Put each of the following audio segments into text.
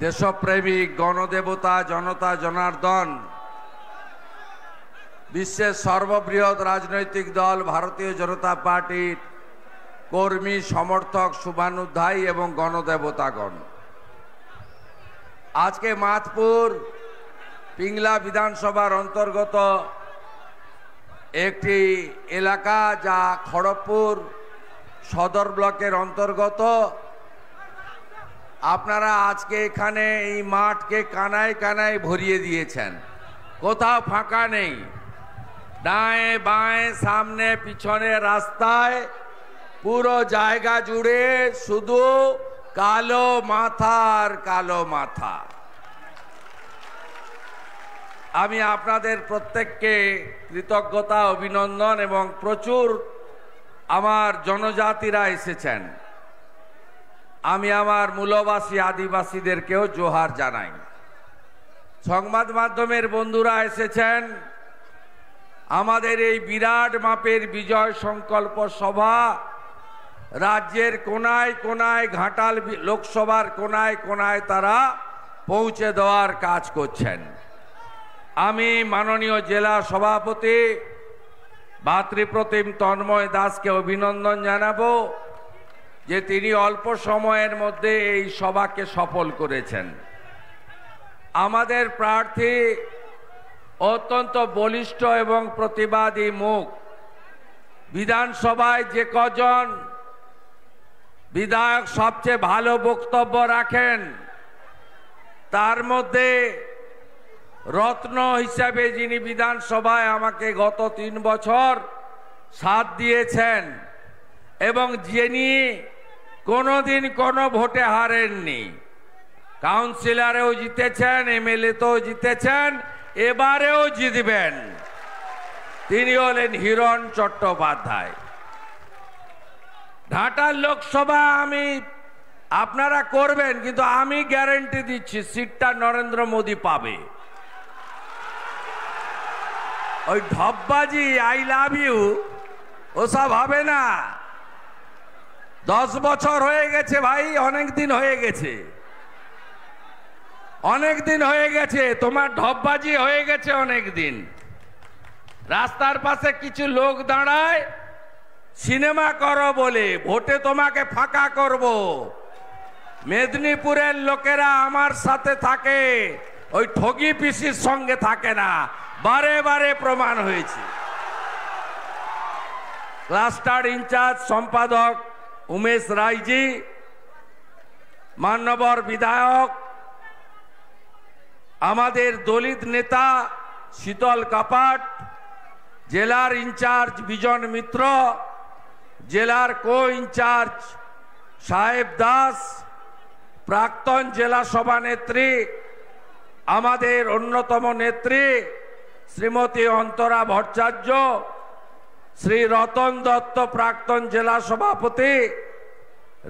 দেশপ্রেমিক গণদেবতা জনতা জনার্দন, বিশ্বের সর্ববৃহৎ রাজনৈতিক দল ভারতীয় জনতা পার্টির কর্মী সমর্থক শুভানুধ্যায়ী এবং গণদেবতাগণ, আজকে মাতপুর পিংলা বিধানসভার অন্তর্গত একটি এলাকা যা খড়গপুর সদর ব্লকের অন্তর্গত। আপনারা আজকে এখানে এই মাঠকে কানায় কানায় ভরিয়ে দিয়েছেন, কোথাও ফাঁকা নেই। ডায়ে বাঁয়ে সামনে পিছনে রাস্তায় পুরো জায়গা জুড়ে শুধু কালো মাথা আর কালো মাথা। আমি আপনাদের প্রত্যেককে কৃতজ্ঞতা অভিনন্দন এবং প্রচুর আমার জনজাতিরা এসেছেন, আমি আমার মূলবাসী আদিবাসীদেরকেও জোহার জানাই। সংবাদ মাধ্যমের বন্ধুরা এসেছেন। আমাদের এই বিরাট মাপের বিজয় সংকল্প সভা রাজ্যের কোনায় কোনায়, ঘাটাল লোকসভার কোনায় কোনায় তারা পৌঁছে দেওয়ার কাজ করছেন। আমি মাননীয় জেলা সভাপতি ভাতৃপ্রতিম তন্ময় দাসকে অভিনন্দন জানাবো যে তিনি অল্প সময়ের মধ্যে এই সভাকে সফল করেছেন। আমাদের প্রার্থী অত্যন্ত বলিষ্ঠ এবং প্রতিবাদী মুখ। বিধানসভায় যে কজন বিধায়ক সবচেয়ে ভালো বক্তব্য রাখেন তার মধ্যে রত্ন হিসাবে যিনি বিধানসভায় আমাকে গত 3 বছর সাথ দিয়েছেন এবং যিনি কোনোদিন কোনো ভোটে হারেননি, কাউন্সিলরেও জিতেছেন, এমএলএতেও জিতেছেন, এবারেও জিতবেন, তিনি হলেন হিরণ চট্টোপাধ্যায়। ঘাটাল লোকসভা আপনারা করবেন, কিন্তু আমি গ্যারান্টি দিচ্ছি সিটটা নরেন্দ্র মোদী পাবে। ওই ঢপবাজি আই লাভ ইউ ওসব হবে না। 10 বছর হয়ে গেছে ভাই, অনেক দিন হয়ে গেছে, অনেক দিন হয়ে গেছে, তোমার ঢপবাজি হয়ে গেছে অনেক দিন। রাস্তার পাশে কিছু লোক দাঁড়ায় সিনেমা করো বলে, ভোটে তোমাকে ফাঁকা করব। মেদিনীপুরের লোকেরা আমার সাথে থাকে, ওই ঠগি পিসির সঙ্গে থাকে না, বারে বারে প্রমাণ হয়েছে। ক্লাস্টার ইনচার্জ সম্পাদক উমেশ রায়জি, মান্যবর বিধায়ক আমাদের দলিত নেতা শীতল কাপাট, জেলার ইনচার্জ বিজন মিত্র, জেলার কো ইনচার্জ সাহেব দাস, প্রাক্তন জেলা সভানেত্রী আমাদের অন্যতম নেত্রী শ্রীমতী অন্তরা ভট্টাচার্য, শ্রী রতন দত্ত প্রাক্তন জেলা সভাপতি,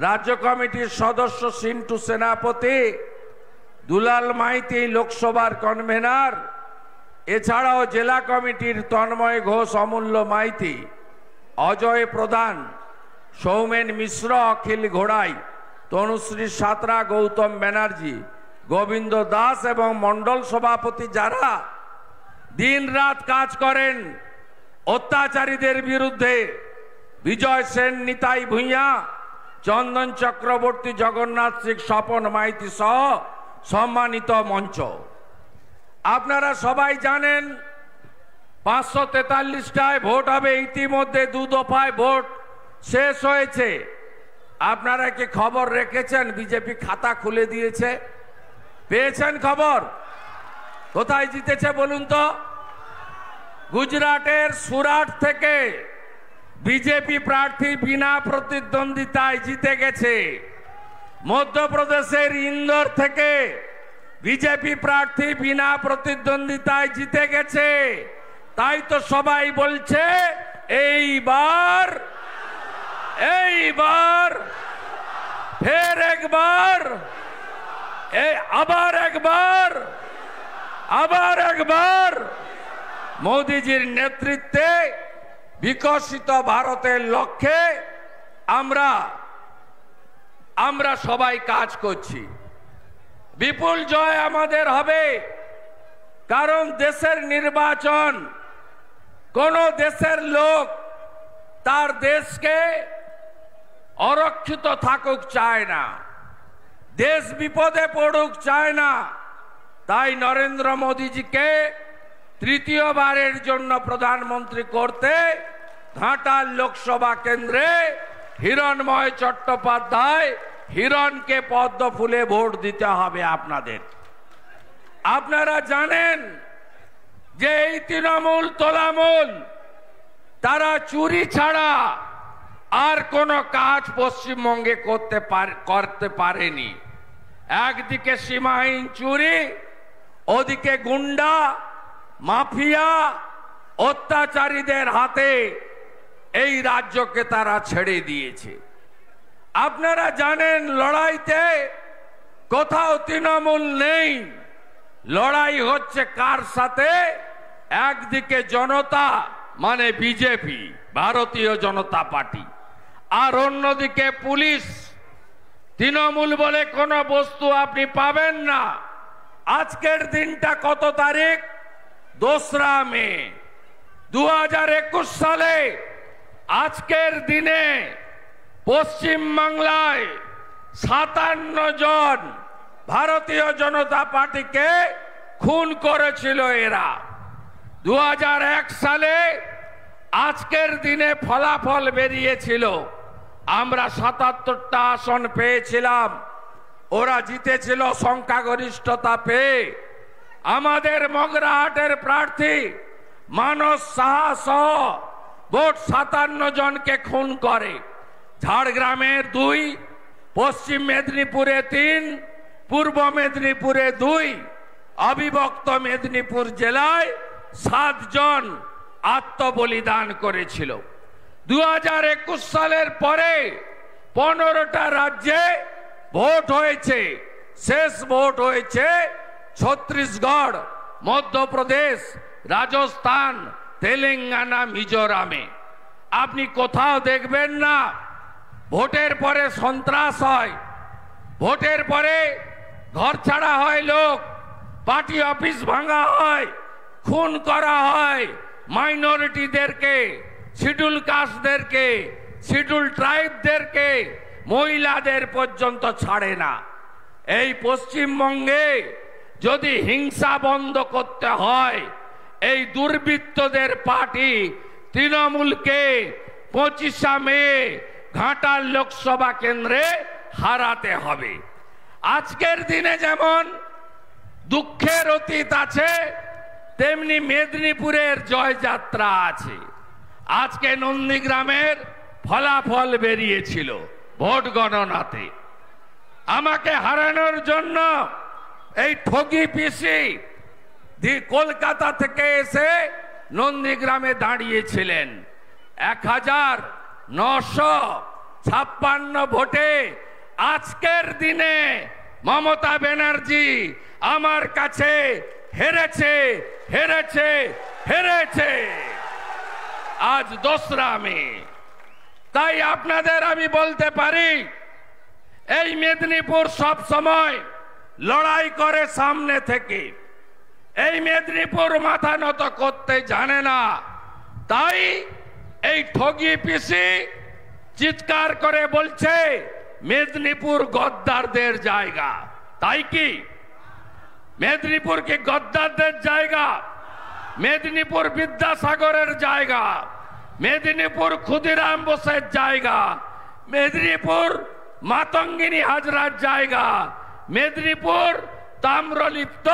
রাজ্য কমিটির সদস্য সিন্টু সেনাপতি, দুলাল মাইতি লোকসভার কনভেনার, এছাড়াও জেলা কমিটির তন্ময় ঘোষ, অমূল্য মাইতি, অজয় প্রধান, সৌমেন মিশ্র, অখিল ঘোড়াই, তনুশ্রী সাঁতরা, গৌতম ব্যানার্জি, গোবিন্দ দাস এবং মণ্ডল সভাপতি যারা দিন রাত কাজ করেন অত্যাচারীদের বিরুদ্ধে, বিজয় সেন, নিতাই ভূঁইয়া, চন্দন চক্রবর্তী, জগন্নাথ সিং, স্বপন মাইতি সহ সম্মানিত মঞ্চ। আপনারা সবাই জানেন 543টায় ভোট হবে, ইতিমধ্যে 2 দফায় ভোট শেষ হয়েছে। আপনারা কি খবর রেখেছেন? বিজেপি খাতা খুলে দিয়েছে, পেয়েছেন খবর? কোথায় জিতেছে বলুন তো? গুজরাটের সুরাট থেকে বিজেপি প্রার্থী বিনা প্রতিদ্বন্দ্বিতায় জিতে গেছে। মধ্যপ্রদেশের ইন্দোর থেকে বিজেপি প্রার্থী বিনা প্রতিদ্বন্দ্বিতায় জিতে গেছে। তাই তো সবাই বলছে এইবার ফের একবার, আবার একবার মোদিজির নেতৃত্বে বিকশিত ভারতের লক্ষ্যে আমরা সবাই কাজ করছি। বিপুল জয় আমাদের হবে। কারণ দেশের নির্বাচন, কোন দেশের লোক তার দেশকে অরক্ষিত থাকুক চায় না, দেশ বিপদে পড়ুক চায় না। তাই নরেন্দ্র মোদীজিকে তৃতীয়বারের জন্য প্রধানমন্ত্রী করতে ঘাটাল লোকসভা কেন্দ্রে হিরণময় চট্টোপাধ্যায় হিরণকে পদ্ম ফুলে ভোট দিতে হবে আপনাদের। আপনারা জানেন যে এই তৃণমূল তোলামূল তারা চুরি ছাড়া আর কোনো কাজ পশ্চিমবঙ্গে করতে পারেনি। একদিকে সীমাহীন চুরি, ওদিকে গুন্ডা মাফিয়া অত্যাচারীদের হাতে এই রাজ্যকে তারা ছেড়ে দিয়েছে। আপনারা জানেন লড়াইতে কোথাও তৃণমূল নেই, লড়াই হচ্ছে কার সাথে? একদিকে জনতা মানে বিজেপি, ভারতীয় জনতা পার্টি, আর অন্যদিকে পুলিশ। তৃণমূল বলে কোনো বস্তু আপনি পাবেন না। আজকের দিনটা কত তারিখ? 2রা মে 2021 সালে আজকের দিনে পশ্চিম বাংলায় 57 জন ভারতীয় জনতা পার্টিকে খুন করেছিল এরা। 2001 সালে আজকের দিনে ফলাফল বেরিয়েছিল, আমরা 77টা আসন পেয়েছিলাম, ওরা জিতেছিল সংখ্যাগরিষ্ঠতা পেয়ে। আমাদের মগরাহাটের প্রার্থী মানস সাহা সহ ভোট 57 জনকে খুন করে। ঝাড়গ্রামের 2, পশ্চিম মেদিনীপুরে 3, পূর্ব মেদিনীপুরে 2, অবিভক্ত মেদিনীপুর জেলায় 7 জন আত্মবলিদান করেছিল। 2021 সালের পরে 15টা রাজ্যে ভোট হয়েছে। শেষ ভোট হয়েছে ছত্তিশগড়, মধ্যপ্রদেশ, রাজস্থান, তেলেঙ্গানা, মিজোরামে। আপনি কোথাও দেখবেন না ভোটের পরে সন্ত্রাস হয়, ভোটের পরে ঘর ছাড়া হয় লোক, পার্টি অফিস ভাঙা হয়, খুন করা হয় মাইনরিটিদেরকে, শিডিউল কাস্টদেরকে, শিডিউল ট্রাইবদেরকে, মহিলাদের পর্যন্ত ছাড়ে না। এই পশ্চিমবঙ্গে যদি হিংসা বন্ধ করতে হয়, এই দুর্বৃত্তদের পার্টি তৃণমূলকে 25 মে ঘাটাল লোকসভা কেন্দ্রে হারাতে হবে। আজকের দিনে যেমন দুঃখের অতীত আছে, তেমনি মেদিনীপুরের জয়যাত্রা আছে। আজকে নন্দীগ্রামের ফলাফল বেরিয়েছিল ভোট গণনাতে। আমাকে হারানোর জন্য এই ঠগি পিসি কলকাতা থেকে এসে নন্দীগ্রামে দাঁড়িয়েছিলেন। 1956 ভোটে আজকের দিনে মমতা ব্যানার্জি আমার কাছে হেরেছে, হেরেছে, হেরেছে। আজ 2রা মে। তাই আপনাদের আমি বলতে পারি, এই মেদিনীপুর সব সময় লড়াই করে সামনে থেকে। এই মেদিনীপুর মাথা নত করতে জানে না, তাই এই ঠগি পিসি চিৎকার করে বলছে মেদিনীপুর গদ্দারদের জায়গা। তাই কি মেদিনীপুর কি গদ্দারদের জায়গা? মেদিনীপুর বিদ্যাসাগরের জায়গা, মেদিনীপুর ক্ষুদিরাম বোসের জায়গা, মেদিনীপুর মাতঙ্গিনী হাজরার জায়গা, মেদিনীপুর তাম্রলিপ্ত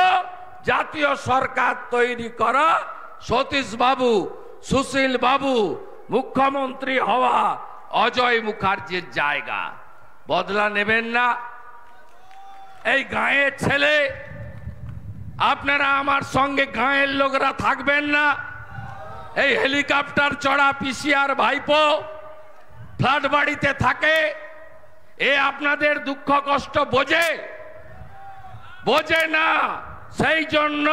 জাতীয় সরকার তৈরি করা সতীশ বাবু, সুশীল বাবু, মুখ্যমন্ত্রী হওয়া অজয় মুখার্জির জায়গা। বদলা নেবেন না? এই গাঁয়ের ছেলে, আপনারা আমার সঙ্গে গাঁয়ের লোকরা থাকবেন না? এই হেলিকপ্টার চড়া পিসিআর ভাইপো ফ্ল্যাট বাড়িতে থাকে, এ আপনাদের দুঃখ কষ্ট বোঝে? বোঝে না। সেই জন্য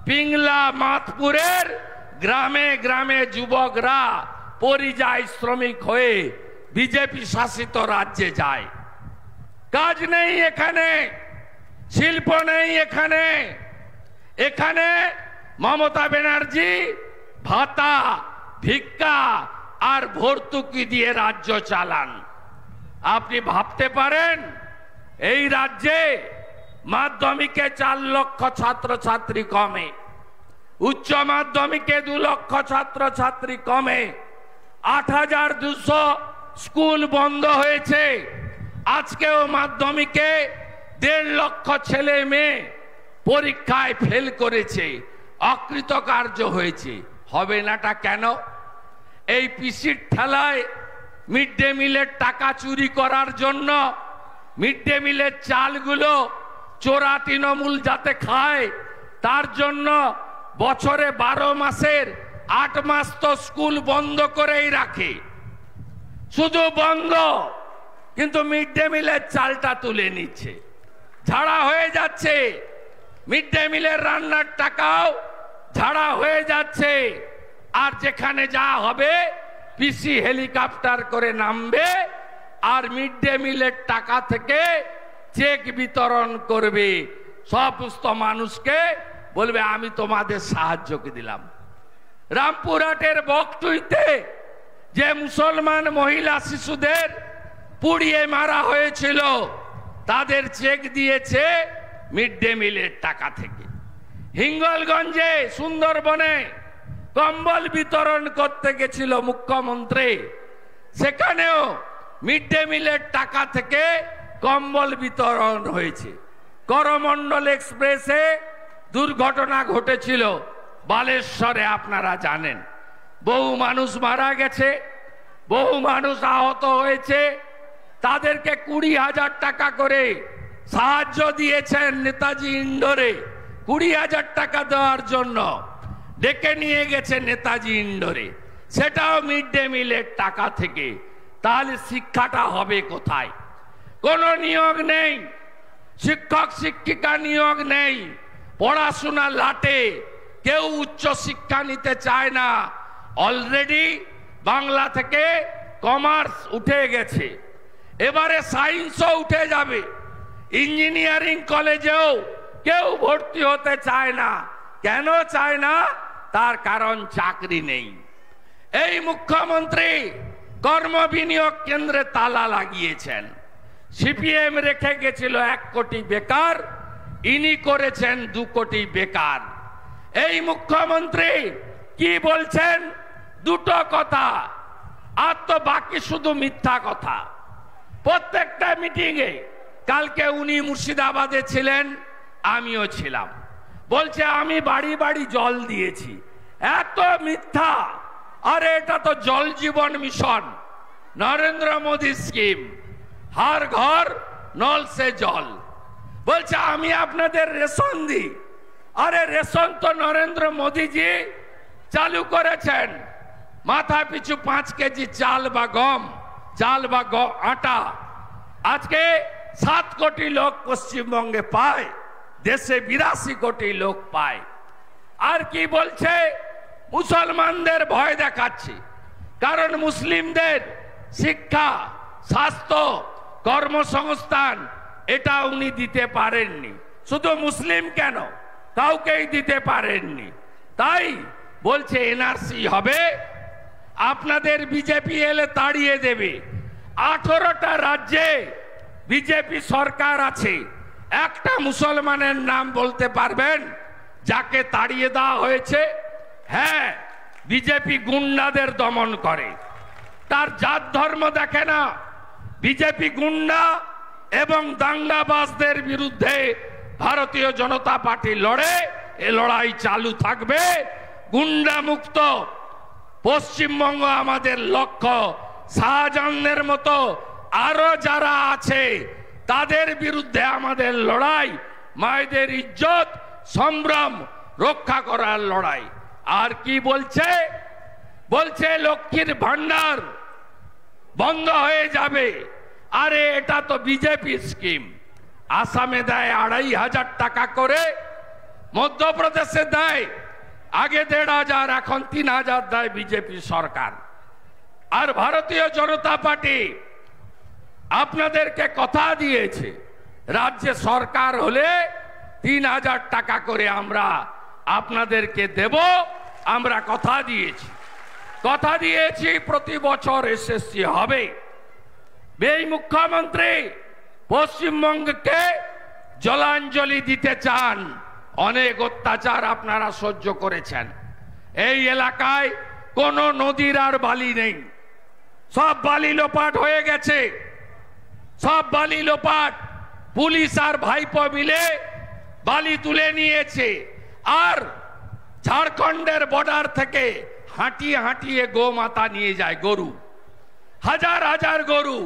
পিংলা মাতপুরের গ্রামে গ্রামে যুবকরা পরিযায়ী শ্রমিক হয়ে বিজেপি শাসিত রাজ্যে যায়। কাজ নেই এখানে, শিল্প নেই এখানে। এখানে মমতা ব্যানার্জি ভাতা, ভিক্ষা আর ভর্তুকি দিয়ে রাজ্য চালান। আপনি ভাবতে পারেন এই রাজ্যে মাধ্যমিকে 4 লক্ষ ছাত্রছাত্রী কমে, উচ্চ মাধ্যমিকে 2 লক্ষ ছাত্রছাত্রী কমে, 8200 স্কুল বন্ধ হয়েছে। আজকেও মাধ্যমিকে 1.5 লক্ষ ছেলে মেয়ে পরীক্ষায় ফেল করেছে, অকৃতকার্য হয়েছে। হবে নাটা কেন? এই পিসির ঠেলায় মিড ডে মিলের টাকা চুরি করার জন্য, মিড ডে মিলের চালগুলো চোরা তৃণমূল যাতে খায় তার জন্য বছরে 12 মাসের 8 মাস তো স্কুল বন্ধ করেই রাখে। শুধু বন্ধ, কিন্তু মিড ডে মিলের চালটা তুলে নিচ্ছে, ঝাড়া হয়ে যাচ্ছে। মিড ডে মিলের রান্নার টাকাও ঝাড়া হয়ে যাচ্ছে। আর যেখানে যা হবে পিসি হেলিকপ্টার করে নামবে আর মিড ডে মিলের টাকা থেকে চেক বিতরণ করবে সমস্ত মানুষকে, বলবে আমি তোমাদের সাহায্য দিলাম। রামপুরহাটের বকটুইতে যে মুসলমান মহিলা শিশুদের পুড়িয়ে মারা হয়েছিল তাদের চেক দিয়েছে মিড ডে মিলের টাকা থেকে। হিঙ্গলগঞ্জে সুন্দরবনে কম্বল বিতরণ করতে গেছিল মুখ্যমন্ত্রী, সেখানেও মিড ডে মিলের টাকা থেকে কম্বল বিতরণ হয়েছে। করমণ্ডল এক্সপ্রেসে দুর্ঘটনা ঘটেছিল বালেশ্বরে, আপনারা জানেন। বহু মানুষ মারা গেছে, বহু মানুষ আহত হয়েছে। তাদেরকে 20,000 টাকা করে সাহায্য দিয়েছেন নেতাজি ইন্ডোরে। 20,000 টাকা দেওয়ার জন্য ডেকে নিয়ে গেছে নেতাজি ইন্ডোরে, সেটাও মিড ডে মিলের টাকা থেকে। তাহলে শিক্ষাটা হবে কোথায়? কোনো নিয়োগ নেই, শিক্ষক শিক্ষিকা নিয়োগ নেই, পড়াশোনা লাটে, কেউ উচ্চ শিক্ষা নিতে চায় না। অলরেডি বাংলা থেকে কমার্স উঠে গেছে, এবারে সায়েন্সও উঠে যাবে। ইঞ্জিনিয়ারিং কলেজেও কেউ ভর্তি হতে চায় না। কেন চায় না? তার কারণ চাকরি নেই। এই মুখ্যমন্ত্রী কর্ম বিনিয়োগ কেন্দ্রে তালা লাগিয়েছেন। সিপিএম রেখে গেছিল 1 কোটি বেকার, ইনি করেছেন 2 কোটি বেকার। এই মুখ্যমন্ত্রী কি বলছেন? দুটো কথা, আর তো বাকি শুধু মিথ্যা কথা। প্রত্যেকটা মিটিংয়ে, কালকে উনি মুর্শিদাবাদে ছিলেন, আমিও ছিলাম, বলছে আমি বাড়ি বাড়ি জল দিয়েছি। এত মিথ্যা! আরে এটা তো জল জীবন মিশন, নরেন্দ্র মোদী স্কিম, हर घर नल से जल। বলছে আমি আপনাদের রেশন দিই। আরে রেশন তো নরেন্দ্র মোদী জি চালু করেছেন। মাথা পিছু 5 কেজি চাল বা গম, চাল বা আটা আজকে 7 কোটি লোক পশ্চিমবঙ্গে পায়, দেশে 82 কোটি লোক পায়। আর কি বলছে? মুসলমানদের ভয় দেখাচ্ছে, কারণ মুসলিমদের শিক্ষা, স্বাস্থ্য, কর্মসংস্থান এটা উনি দিতে পারেননি। শুধু মুসলিম কেন, কাউকেই দিতে পারেননি। তাই বলছে এনআরসি হবে, আপনাদের বিজেপি এলে তাড়িয়ে দেবে। 18টা রাজ্যে বিজেপি সরকার আছে, একটা মুসলমানের নাম বলতে পারবেন যাকে তাড়িয়ে দেওয়া হয়েছে? হ্যাঁ, বিজেপি গুন্ডাদের দমন করে, তার জাত ধর্ম দেখে না। বিজেপি গুন্ডা এবং দাঙ্গাবাজদের বিরুদ্ধে ভারতীয় জনতা পার্টি লড়ে, এ লড়াই চালু থাকবে। গুন্ডা মুক্ত পশ্চিমবঙ্গ আমাদের লক্ষ্য। শাহজাহানের মতো আরো যারা আছে তাদের বিরুদ্ধে আমাদের লড়াই, মায়েদের ইজ্জত সম্ভ্রম রক্ষা করার লড়াই। আর কি বলছে? বলছে লক্ষ্মীর ভান্ডার বন্ধ হয়ে যাবে। আরে এটা তো বিজেপি স্কিম। আসামে দেয় 2,500 টাকা করে, মধ্যপ্রদেশে দেয় আগে 1,500, এখন 3,000 দেয় বিজেপি সরকার। আর ভারতীয় জনতা পার্টি আপনাদেরকে কথা দিয়েছে রাজ্যে সরকার হলে 3000 টাকা করে আমরা আপনাদেরকে দেব। আমরা কথা দিয়েছি প্রতি বছর এসএসসি হবে। এই মুখ্যমন্ত্রী পশ্চিমবঙ্গকে জলাঞ্জলি দিতে চান। অনেক অত্যাচার আপনারা সহ্য করেছেন। এই এলাকায় কোনো নদীর আর বালি নেই, সব বালি লোপাট হয়ে গেছে, সব বালি লোপাট। পুলিশ আর ভাইপো মিলে বালি তুলে নিয়েছে। আর ঝাড়খণ্ডের বর্ডার থেকে হাঁটিয়ে হাঁটিয়ে গোমাতা নিয়ে যায়, গরু, হাজার হাজার গরু,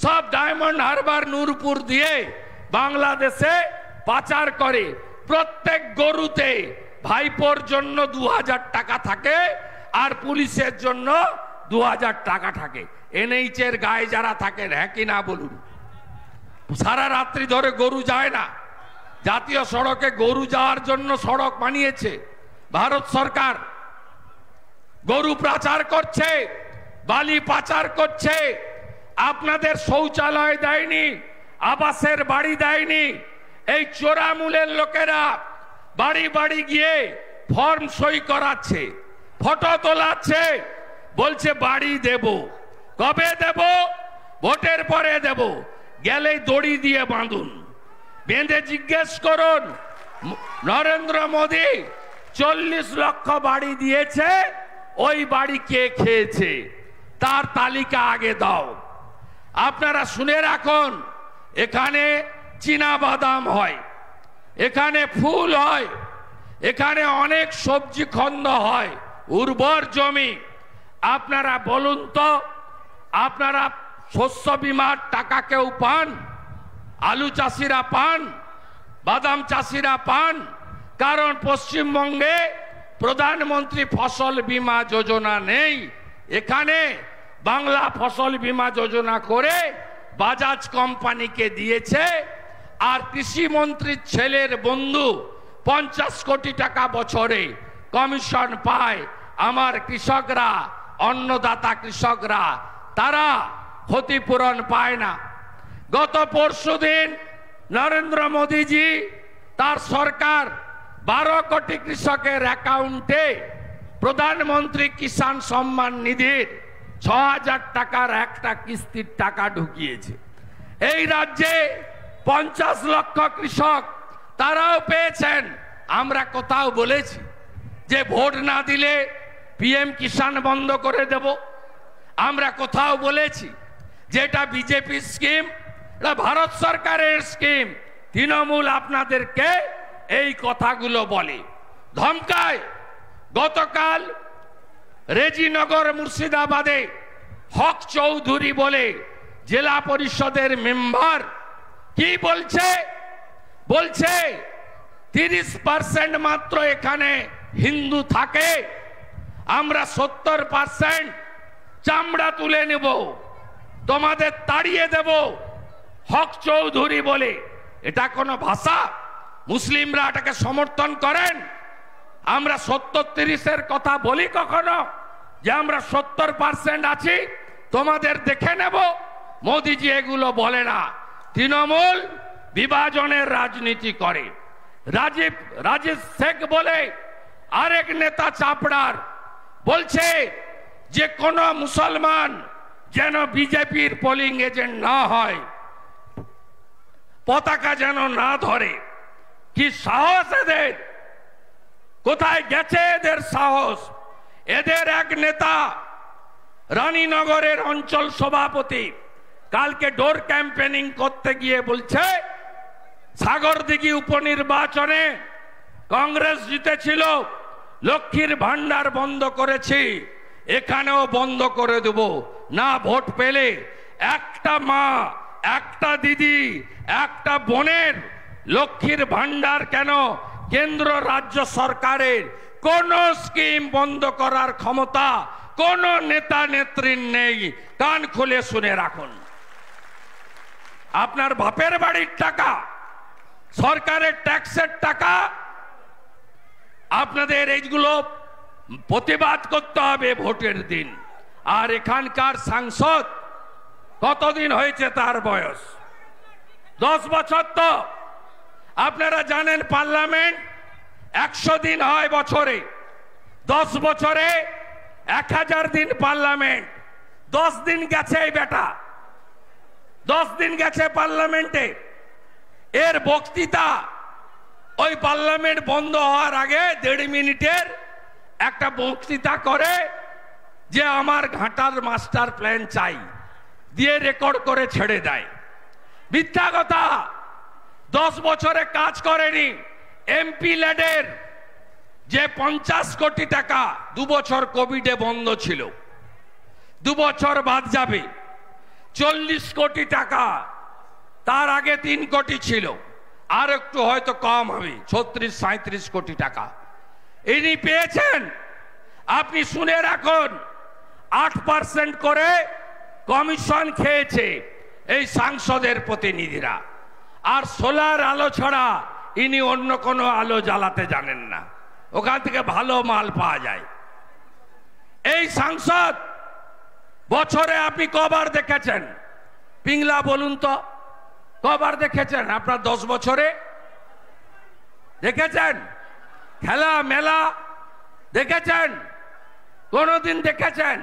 সব ডায়মন্ড হারবার নূরপুর দিয়ে বাংলাদেশে পাচার করে। প্রত্যেক গরুতে ভাইপোর জন্য 2000 টাকা থাকে আর পুলিশের জন্য 2000 টাকা থাকে। এনএইচের গায়ে যারা থাকেন, হ্যাঁ কি না বলুন? সারা রাত্রি ধরে গরু যায় না। জাতীয় সড়কে গরু যাওয়ার জন্য সড়ক বানিয়েছে ভারত সরকার। গরু পাচার করছে, বালি পাচার করছে। আপনাদের শৌচালয় দেয়নি, আবাসের বাড়ি দেয়নি। এই চোরামূলের লোকেরা বাড়ি বাড়ি গিয়ে ফর্ম সই করাচ্ছে, ফটো তোলাচ্ছে, বলছে বাড়ি দেব। কবে দেব? ভোটের পরে দেব। গেলেই দড়ি দিয়ে বাঁধুন, বেঁধে জিজ্ঞেস করুন নরেন্দ্র মোদী 40 লক্ষ বাড়ি দিয়েছে, ওই বাড়ি কে খেয়েছে তার তালিকা আগে দাও। আপনারা শুনে রাখুন, এখানে চীনা বাদাম হয়, এখানে ফুল হয়, এখানে অনেক সবজি খন্দ হয়, উর্বর জমি। আপনারা বলুন তো, আপনারা শস্য বীমার টাকা কেউ পান? আলু চাষিরা পান? বাদাম চাষিরা পান? কারণ পশ্চিমবঙ্গে প্রধানমন্ত্রী ফসল বীমা যোজনা নেই। এখানে বাংলা ফসল বীমা যোজনা করে বাজাজ কোম্পানিকে দিয়েছে। আর কৃষি মন্ত্রীর ছেলের বন্ধু 50 কোটি টাকা বছরে কমিশন পায়। আমার কৃষকরা, অন্নদাতা কৃষকরা, তারা ক্ষতিপূরণ পায় না। গত পরশুদিন নরেন্দ্র মোদীজি, তার সরকার 12 কোটি কৃষকের অ্যাকাউন্টে প্রধানমন্ত্রী কিষাণ সম্মান নিধির 6000 টাকার একটা কিস্তির টাকা ঢুকিয়েছে। এই রাজ্যে 50 লক্ষ কৃষক, তারাও পেয়েছেন। আমরা কোথাও বলেছি যে ভোট না দিলে পিএম কিষাণ বন্ধ করে দেব? আমরা কোথাও বলেছি যেটা বিজেপি স্কিম? এটা ভারত সরকারের স্কিম। তৃণমূল আপনাদেরকে এই কথাগুলো বলে, ধমকায়। গতকাল রেজিনগর মুর্শিদাবাদে হক চৌধুরী বলে জেলা পরিষদের মেম্বার কি বলছে? বলছে 30% মাত্র এখানে হিন্দু থাকে, আমরা 70% চামড়া তুলে নেব, তোমাদের তাড়িয়ে দেব। হক চৌধুরী বলে, এটা কোনো ভাষা? মুসলিমরা এটাকে সমর্থন করেন? আমরা 70-30-এর কথা বলি কখনো যে আমরা 70% আছি, তোমাদের দেখে নেব? মোদিজি এগুলো বলে না। তৃণমূল বিভাজনের রাজনীতি করে। রাজীব শেখ বলে আরেক নেতা চাপড়ার, বলছে যে কোন মুসলমান যেন বিজেপির পোলিং এজেন্ট না হয়, পতাকা যেন না ধরে। কি সাহস এদের! কোথায় গেছে এদের সাহস? এদের এক নেতা, রানীনগরের অঞ্চল সভাপতি, কালকে ডোর ক্যাম্পেনিং করতে গিয়ে বলছে সাগরদিঘি উপনির্বাচনে কংগ্রেস জিতেছিল, লক্ষ্মীর ভান্ডার বন্ধ করেছি, এখানেও বন্ধ করে দেব না। ভোট পেলে একটা মা, একটা দিদি, একটা বোনের লক্ষ্মীর ভান্ডার কেন, কেন্দ্র রাজ্য সরকারের কোন স্কিম বন্ধ করার ক্ষমতা কোন নেতা নেত্রীর নেই। কান খুলে শুনে রাখুন। আপনার বাপের বাড়ির টাকা, সরকারের ট্যাক্সের টাকা, আপনাদের এইগুলো প্রতিবাদ করতে হবে ভোটের দিন। আর এখানকার সাংসদ কতদিন হয়েছে তার বয়স? 10 বছর তো আপনারা জানেন পার্লামেন্ট 100 দিন হয় বছরে, 10 বছরে 1000 দিন পার্লামেন্ট। 10 দিন গেছে এই বেটা, 10 দিন গেছে পার্লামেন্টে। এর বক্তৃতা ওই পার্লামেন্ট বন্ধ হওয়ার আগে 1.5 মিনিটের একটা বক্তৃতা করে যে আমার ঘাটাল মাস্টার প্ল্যান চাই, দিয়ে রেকর্ড করে ছেড়ে দেয়। মিথ্যা কথা। 10 বছরে কাজ করেনি। এমপি ল্যাডের যে 50 কোটি টাকা 2 বছর কোভিডে বন্ধ ছিল, 2 বছর বাদ যাবে। 40 কোটি টাকা, তার আগে 3 কোটি ছিল, আর একটু হয়তো কম হবে, 36-37 কোটি টাকা ইনি পেয়েছেন। আপনি শুনে রাখুন, 8% করে কমিশন খেয়েছে এই সাংসদের প্রতিনিধিরা। আর সোলার আলো ছাড়া ইনি অন্য কোনো আলো জ্বালাতে জানেন না, ওখান থেকে ভালো মাল পাওয়া যায়। এই সাংসদ বছরে আপনি কবার দেখেছেন? পিংলা বলুন তো, কবার দেখেছেন আপনার 10 বছরে? দেখেছেন? খেলা মেলা দেখেছেন? কোনদিন দেখেছেন?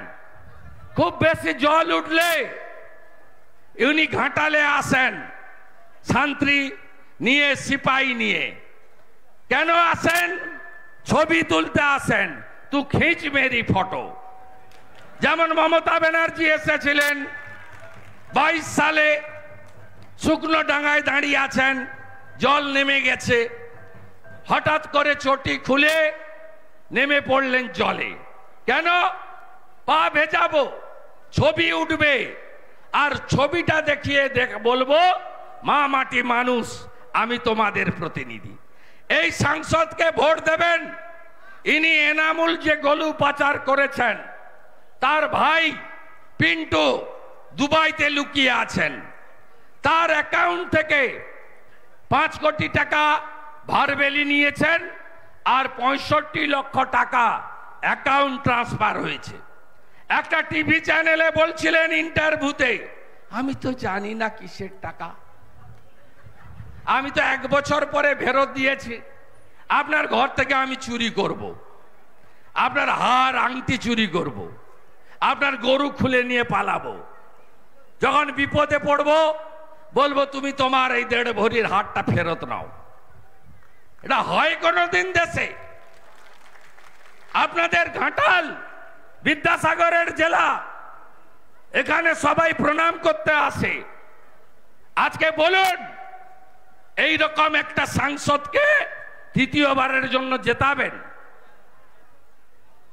খুব বেশি জল উঠলে উনি ঘাটালে আসেন, শান্তি নিয়ে, সিপাহী নিয়ে। কেন আসেন? ছবি তুলতে আসেন, তু খিঁচ মেরি ফটো। যেমন মমতা ব্যানার্জি এসেছিলেন 22 সালে, শুকনো ডাঙায় দাঁড়িয়ে আছেন, জল নেমে গেছে, হঠাৎ করে চটি খুলে নেমে পড়লেন জলে। কেন? পা ভেজাবো, ছবি উঠবে, আর ছবিটা দেখিয়ে বলবো মা মাটি মানুষ, আমি তোমাদের প্রতিনিধি। এই সাংসদকে ভোট দেবেন। ইনি এনামুল যে গলু পাচার করেছেন, তার ভাই পিন্টু দুবাইতে লুকিয়ে আছেন। তার অ্যাকাউন্ট থেকে 5 কোটি টাকা ভারবেলি নিয়েছেন, আর 65 লক্ষ টাকা অ্যাকাউন্ট ট্রান্সফার হয়েছে। একটা টিভি চ্যানেলে বলছিলেন ইন্টারভিউতে, আমি তো জানি না কিসের টাকা, আমি তো 1 বছর পরে ফেরত দিয়েছি। আপনার ঘর থেকে আমি চুরি করব, আপনার হার আংটি চুরি করব, আপনার গরু খুলে নিয়ে পালাবো, যখন বিপদে পড়বো বলবো তুমি তোমার এই 1.5 ভরির হারটা ফেরত নাও। এটা হয় কোনোদিন দেশে? আপনাদের ঘাটাল বিদ্যাসাগরের জেলা, এখানে সবাই প্রণাম করতে আসে। আজকে বলুন, এই রকম একটা সাংসদকে তৃতীয়বারের জন্য জেতাবেন?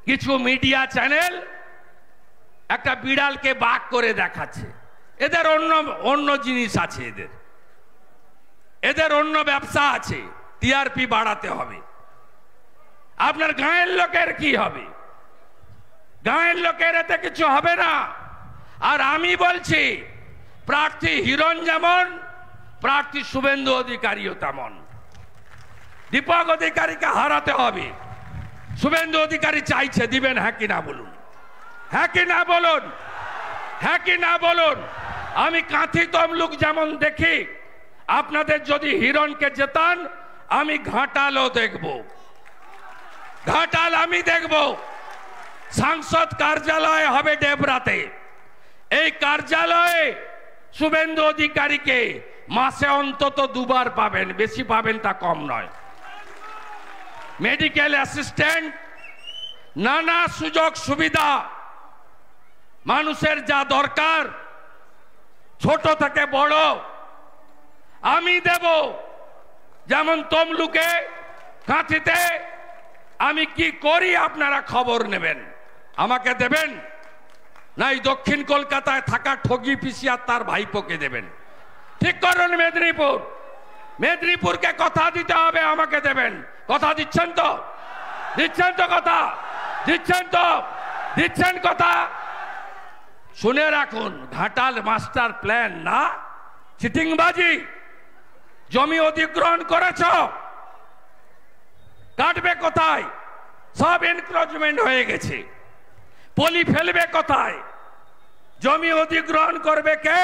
কিছু মিডিয়া চ্যানেল একটা বিড়ালকে বাঘ করে দেখাচ্ছে। এদের অন্য জিনিস আছে, এদের অন্য ব্যবসা আছে, টিআরপি বাড়াতে হবে। আপনার গাঁয়ের লোকের কি হবে? গাঁয়ের লোকের এতে কিছু হবে না। আর আমি বলছি, প্রার্থী হিরণ যেমন, প্রার্থী শুভেন্দু অধিকারীও তেমন। দীপক অধিকারীকে হারাতে হবে। শুভেন্দু অধিকারী চাইছে, দিবেন? হ্যাঁ কি না বলুন, হ্যাঁ কি না বলুন, হ্যাঁ কি না বলুন। আমি কাঁথি তমলুক যেমন দেখি, আপনাদের যদি হিরণকে জেতান, আমি ঘাটালও দেখব। ঘাটাল আমি দেখব। সাংসদ কার্যালয় হবে ডেবরাতে। এই কার্যালয়ে শুভেন্দু অধিকারীকে মাসে অন্তত 2 বার পাবেন, বেশি পাবেন তা কম নয়। মেডিকেল অ্যাসিস্ট্যান্ট, নানা সুযোগ সুবিধা, মানুষের যা দরকার ছোট থেকে বড় আমি দেব। যেমন তমলুকে, কাঁথিতে আমি কি করি আপনারা খবর নেবেন, আমাকে দেবেন না এই দক্ষিণ কলকাতায় থাকা ঠগি পিসি আর তার ভাইপোকে দেবেন? ঠিক করুন। মেদিনীপুর, মেদিনীপুরকে কথা দিতে হবে, আমাকে দেবেন। কথা দিচ্ছেন তো? দিচ্ছেন তো কথা? দিচ্ছেন তো? দিচ্ছেন কথা? শুনে রাখুন, ঘাটাল মাস্টার প্ল্যান না, চিটিংবাজি। জমি অধিগ্রহণ করেছ, কাটবে কোথায়? সব এনক্রোচমেন্ট হয়ে গেছে। পলি ফেলবে কোথায়? জমি অধিগ্রহণ করবে কে?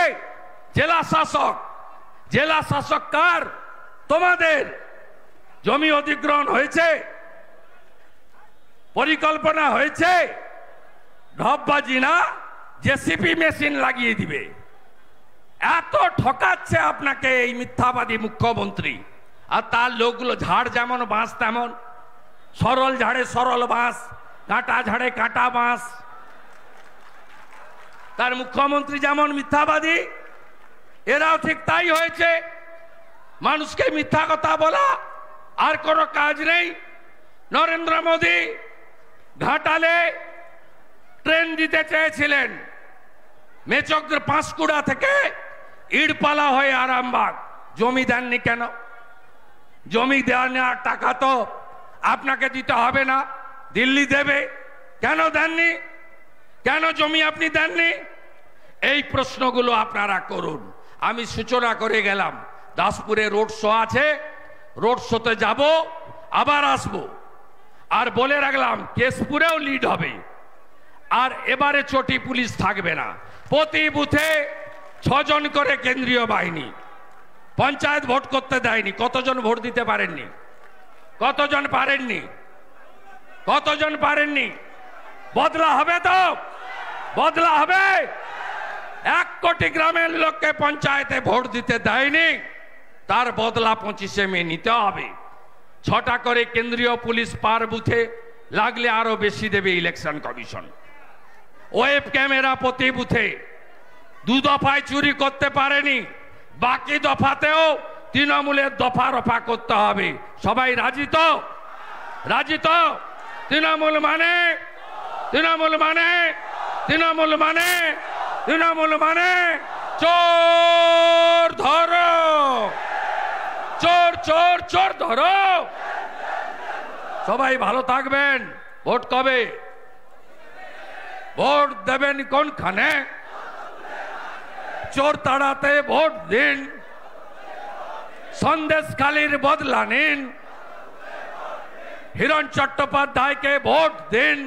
জেলা শাসক। জেলা শাসক কার? তোমাদের। জমি অধিগ্রহণ হয়েছে, পরিকল্পনা হয়েছে, ঢপবাজি না, জেসিপি মেশিন লাগিয়ে দিবে। এত ঠকাচ্ছে আপনাকে এই মিথ্যাবাদী মুখ্যমন্ত্রী। আর তার লোকগুলো, ঝাড় যেমন বাঁশ তেমন, সরল ঝাড়ে সরল বাঁশ, কাঁটা ঝাড়ে কাঁটা বাঁশ। তার মুখ্যমন্ত্রী যেমন মিথ্যাবাদী, এরাও ঠিক তাই হয়েছে। মানুষকে মিথ্যা কথা বলা, আর কোনো কাজ নেই। নরেন্দ্র মোদী ঘাটালে ট্রেন দিতে চেয়েছিলেন, মেচকদের পাঁশকুড়া থেকে ইড়পালা হয়ে আরামবাগ। জমি দেননি কেন? জমি দেওয়া নেওয়ার টাকা তো আপনাকে দিতে হবে না, দিল্লি দেবে। কেন দেননি? কেন জমি আপনি দেননি? এই প্রশ্নগুলো আপনারা করুন। আমি সূচনা করে গেলাম, দাসপুরে রোড শো আছে, রোড শোতে যাব, আবার আসব। আর বলে রাখলাম কেশপুরেও লিড হবে। আর এবারে চটি পুলিশ থাকবে না, প্রতি বুথে 6 জন করে কেন্দ্রীয় বাহিনী। পঞ্চায়েত ভোট করতে দেয়নি। কতজন ভোট দিতে পারেননি? কতজন পারেননি? কতজন পারেননি? বদলা হবে তো? বদলা হবে। 1 কোটি গ্রামের লোককে পঞ্চায়েতে ভোট দিতে দেয়নি, তার বদলা 25শে মে নিতে হবে। 6টা করে কেন্দ্রীয় পুলিশ পার বুথে, লাগলে আরো বেশি দেবে ইলেকশন কমিশন। ওয়েব ক্যামেরা প্রতি বুথে। 2 দফায় চুরি করতে পারেনি, বাকি দফাতেও তৃণমূলের দফা রফা করতে হবে। সবাই রাজি তো? রাজি তো? তৃণমূল মানে, তৃণমূল মানে, তৃণমূল মানে, তৃণমূল মানে চোর ধরো, চোর চোর চোর ধরো। সবাই ভালো থাকবেন। ভোট কবে? ভোট দেবেন কোনখানে? চোর তাড়াতে ভোট দিন, সন্দেশখালীর বদলা নিন, হিরণ চট্টোপাধ্যায়কে ভোট দিন,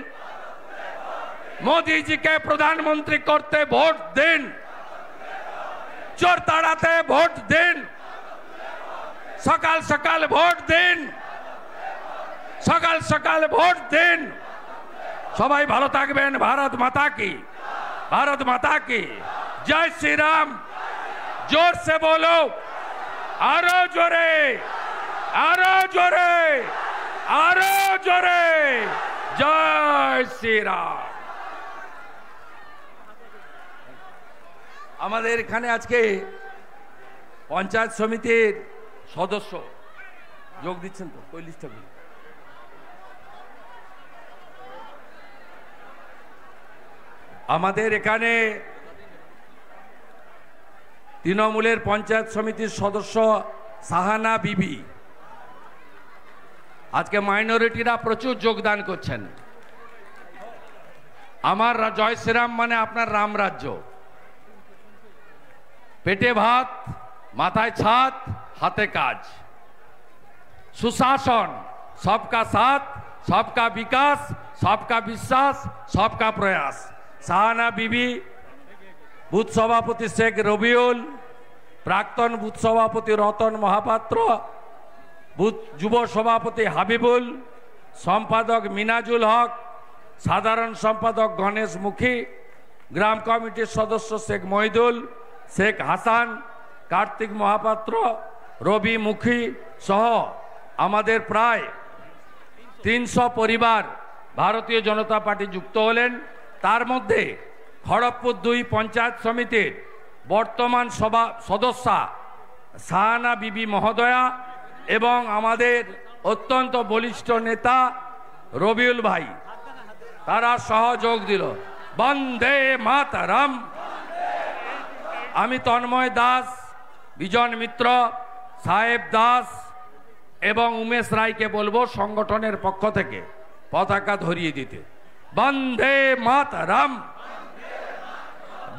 মোদীজিকে প্রধানমন্ত্রী করতে ভোট দিন, চোর তাড়াতে ভোট দিন, সকাল সকাল ভোট দিন, সকাল সকাল ভোট দিন। সবাই ভালো থাকবেন। ভারত মাতা কি, ভারত মাতা কি জয় শ্রী রাম। জোর সে বলো, আরো জোরে, আরো জোরে, আরো জোরে, জয় শ্রী রাম। আমাদের এখানে আজকে পঞ্চায়েত সমিতির সদস্য যোগ দিচ্ছেন তো, ওই লিস্টটা বলুন। আমাদের এখানে তৃণমূলের পঞ্চায়েত সমিতির সদস্য সাহানা বিবি, আজকে মাইনরিটিরা প্রচুর যোগদান করছেন। আমার জয় শ্রীরাম মানে আপনার রাম রাজ্য। পেটে ভাত, মাথায় ছাদ, হাতে কাজ, সুশাসন, সবকা সাথ, সবকা বিকাশ, সবকা বিশ্বাস, সবকা প্রয়াস। সাহানা বিবি, বুথ সভাপতি শেখ রবিউল, প্রাক্তন বুথ সভাপতি রতন মহাপাত্র, বুথ যুব সভাপতি হাবিবুল, সম্পাদক মিনাজুল হক, সাধারণ সম্পাদক গণেশ মুখী, গ্রাম কমিটির সদস্য শেখ মহিদুল, শেখ হাসান, কার্তিক মহাপাত্র, রবি মুখী সহ আমাদের প্রায় 300 পরিবার ভারতীয় জনতা পার্টি যুক্ত হলেন। তার মধ্যে খড়গপুর 2 পঞ্চায়েত সমিতির বর্তমান সদস্যা সাহানা বিবি মহোদয়া এবং আমাদের অত্যন্ত বলিষ্ঠ নেতা রবিউল ভাই, তারা সহযোগ দিল। বন্দে মাতরম। আমি তন্ময় দাস, বিজন মিত্র, সাহেব দাস এবং উমেশ রায়কে বলবো সংগঠনের পক্ষ থেকে পতাকা ধরিয়ে দিতে। বন্দে মাতরম।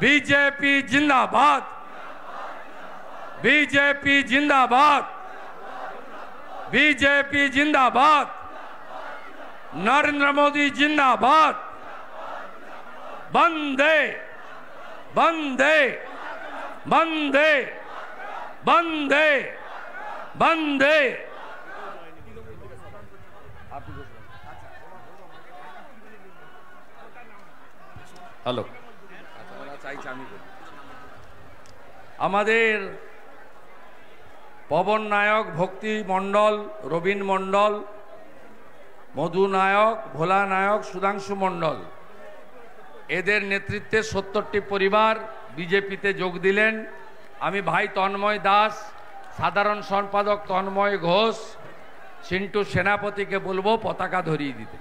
बीजेपी जिंदाबाद, बीजेपी जिंदाबाद, बीजेपी जिंदाबाद, नरेंद्र मोदी जिंदाबाद। वंदे वंदे वंदे বন্দে বন্দে। হ্যালো, আমাদের পবন নায়ক, ভক্তি মণ্ডল, রবীন মণ্ডল, মধু নায়ক, ভোলা নায়ক, সুধাংশু মণ্ডল, এদের নেতৃত্বে 70টি পরিবার বিজেপিতে যোগ দিলেন। আমি ভাই তন্ময় দাস, সাধারণ সম্পাদক তন্ময় ঘোষ, চিন্টু সেনাপতিকে বলবো পতাকা ধরিয়ে দিতে।